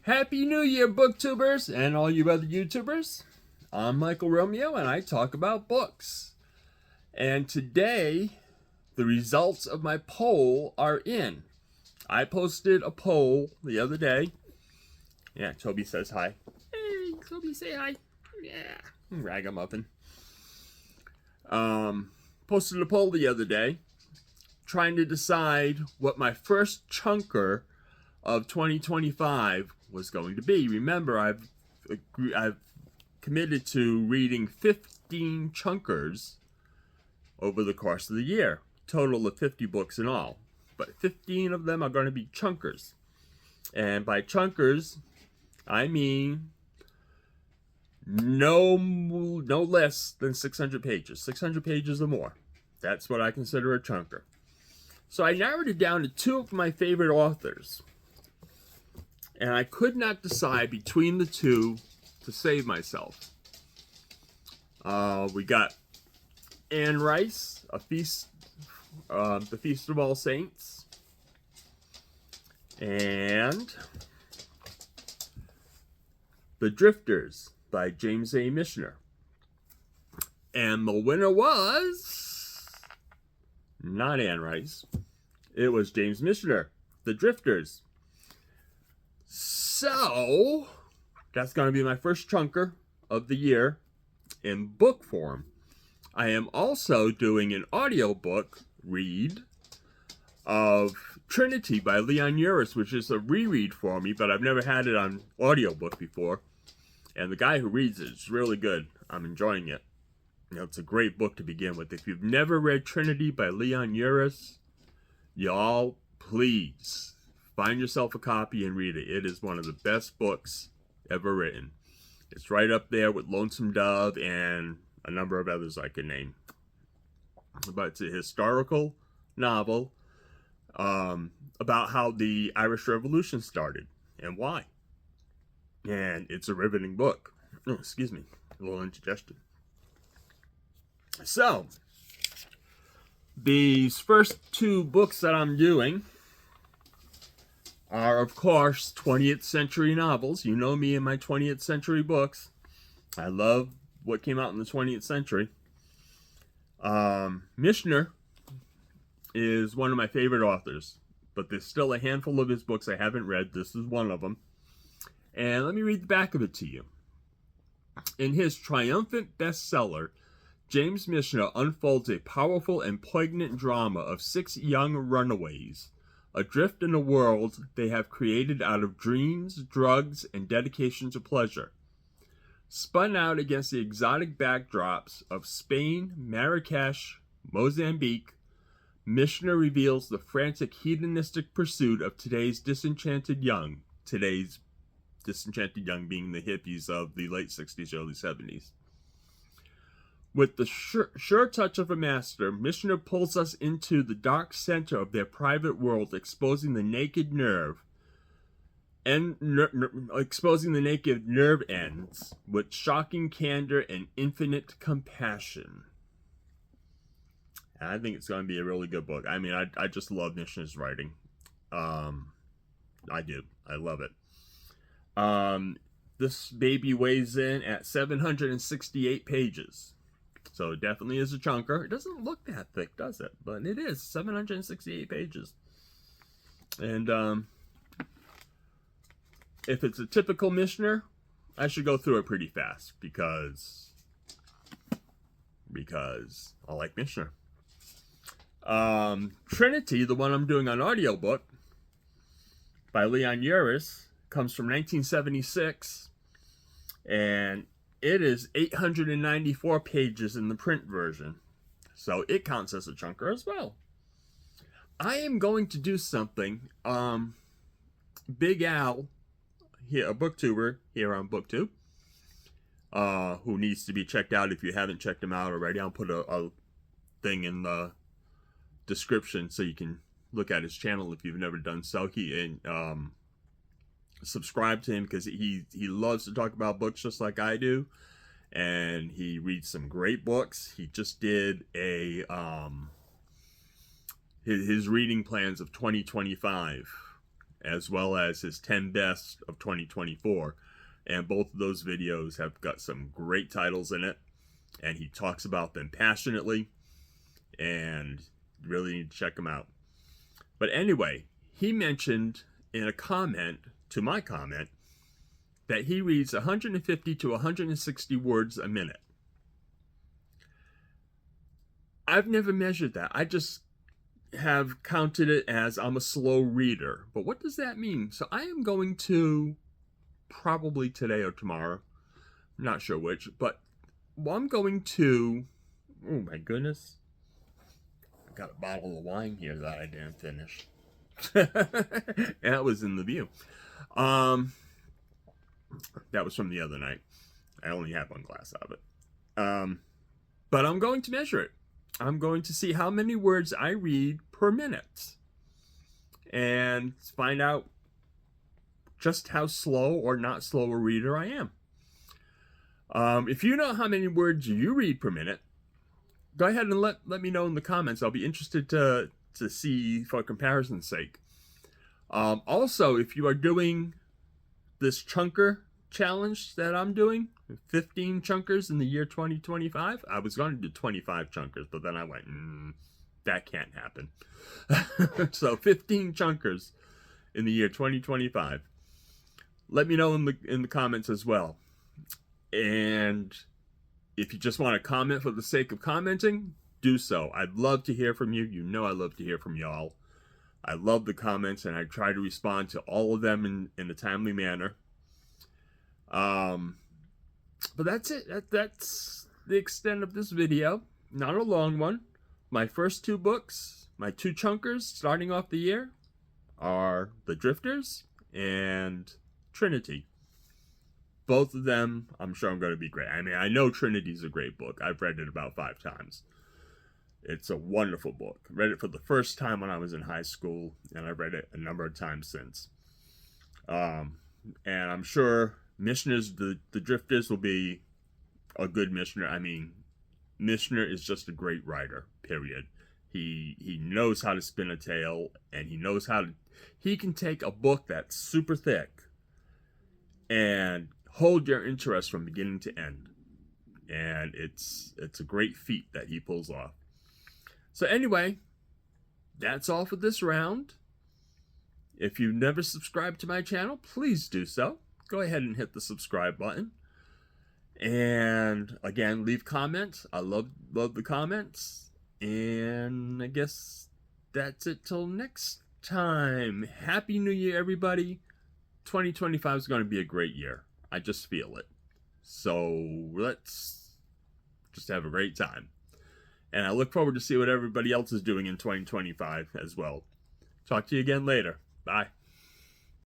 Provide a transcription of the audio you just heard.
Happy New Year, booktubers, and all you other YouTubers. I'm Michael Romeo, and I talk about books. And today, the results of my poll are in. I posted a poll the other day. Yeah, Toby says hi. Hey, Toby, say hi. Yeah, ragamuffin. Posted a poll the other day, trying to decide what my first chunker of 2025 was going to be. Remember, I've committed to reading 15 chunkers over the course of the year. Total of 50 books in all. But 15 of them are going to be chunkers. And by chunkers, I mean no less than 600 pages. 600 pages or more. That's what I consider a chunker. So I narrowed it down to two of my favorite authors. And I could not decide between the two to save myself. We got Anne Rice, The Feast of All Saints, and The Drifters by James A. Michener. And the winner was not Anne Rice. It was James Michener, The Drifters. So, that's going to be my first chunker of the year in book form. I am also doing an audiobook read of Trinity by Uris, which is a reread for me, but I've never had it on audiobook before. And the guy who reads it is really good. I'm enjoying it. You know, it's a great book to begin with. If you've never read Trinity by Uris, y'all, please find yourself a copy and read it. It is one of the best books ever written. It's right up there with Lonesome Dove and a number of others I could name. But it's a historical novel about how the Irish Revolution started and why. And it's a riveting book. Oh, excuse me, a little indigestion. So, these first two books that I'm doing are, of course, 20th century novels. You know me and my 20th century books. I love what came out in the 20th century. Michener is one of my favorite authors, but there's still a handful of his books I haven't read. This is one of them. And let me read the back of it to you. In his triumphant bestseller, James Michener unfolds a powerful and poignant drama of 6 young runaways adrift in a world they have created out of dreams, drugs, and dedication to pleasure. Spun out against the exotic backdrops of Spain, Marrakesh, Mozambique, Michener reveals the frantic hedonistic pursuit of today's disenchanted young. Today's disenchanted young being the hippies of the late 60s, early 70s. With the sure touch of a master, Michener pulls us into the dark center of their private world, exposing the naked nerve ends with shocking candor and infinite compassion. And I think it's going to be a really good book. I mean, I just love Michener's writing. I do. I love it. This baby weighs in at 768 pages. So it definitely is a chunker. It doesn't look that thick, does it? But it is 768 pages. And if it's a typical Michener, I should go through it pretty fast because I like Michener. Trinity, the one I'm doing on audiobook by Uris, comes from 1976, and it is 894 pages in the print version, so it counts as a chunker as well. I am going to do something. Big Al, here, a booktuber here on Booktube, who needs to be checked out if you haven't checked him out already. I'll put a thing in the description so you can look at his channel if you've never done so. Subscribe to him because he loves to talk about books just like I do, and he reads some great books. He just did a his reading plans of 2025, as well as his 10 best of 2024. And both of those videos have got some great titles in it. And he talks about them passionately. And you really need to check them out. But anyway, he mentioned in a comment to my comment that he reads 150 to 160 words a minute. I've never measured that. I just have counted it as I'm a slow reader. But what does that mean? So I am going to, probably today or tomorrow, I'm not sure which, but I'm going to, oh my goodness, I've got a bottle of wine here that I didn't finish. That was in the view. That was from the other night. I only have one glass of it. But I'm going to measure it. I'm going to see how many words I read per minute and find out just how slow or not slow a reader I am. If you know how many words you read per minute, go ahead and let me know in the comments. I'll be interested to see for comparison's sake. Also, if you are doing this chunker challenge that I'm doing, 15 chunkers in the year 2025. I was going to do 25 chunkers, but then I went, that can't happen. So 15 chunkers in the year 2025. Let me know in the comments as well. And if you just want to comment for the sake of commenting, do so. I'd love to hear from you. You know I love to hear from y'all. I love the comments, and I try to respond to all of them in a timely manner. But that's it. That's the extent of this video. Not a long one. My first two books, my two chunkers starting off the year, are The Drifters and Trinity. Both of them, I'm sure I'm going to be great. I mean, I know Trinity's a great book. I've read it about 5 times. It's a wonderful book. I read it for the first time when I was in high school, and I've read it a number of times since. And I'm sure Michener's The Drifters will be a good Michener. I mean, Michener is just a great writer, period. He knows how to spin a tale, and he can take a book that's super thick and hold your interest from beginning to end. And it's a great feat that he pulls off. So anyway, that's all for this round. If you've never subscribed to my channel, please do so. Go ahead and hit the subscribe button. And again, leave comments. I love the comments. And I guess that's it till next time. Happy New Year, everybody. 2025 is going to be a great year. I just feel it. So let's just have a great time. And I look forward to see what everybody else is doing in 2025 as well. Talk to you again later. Bye.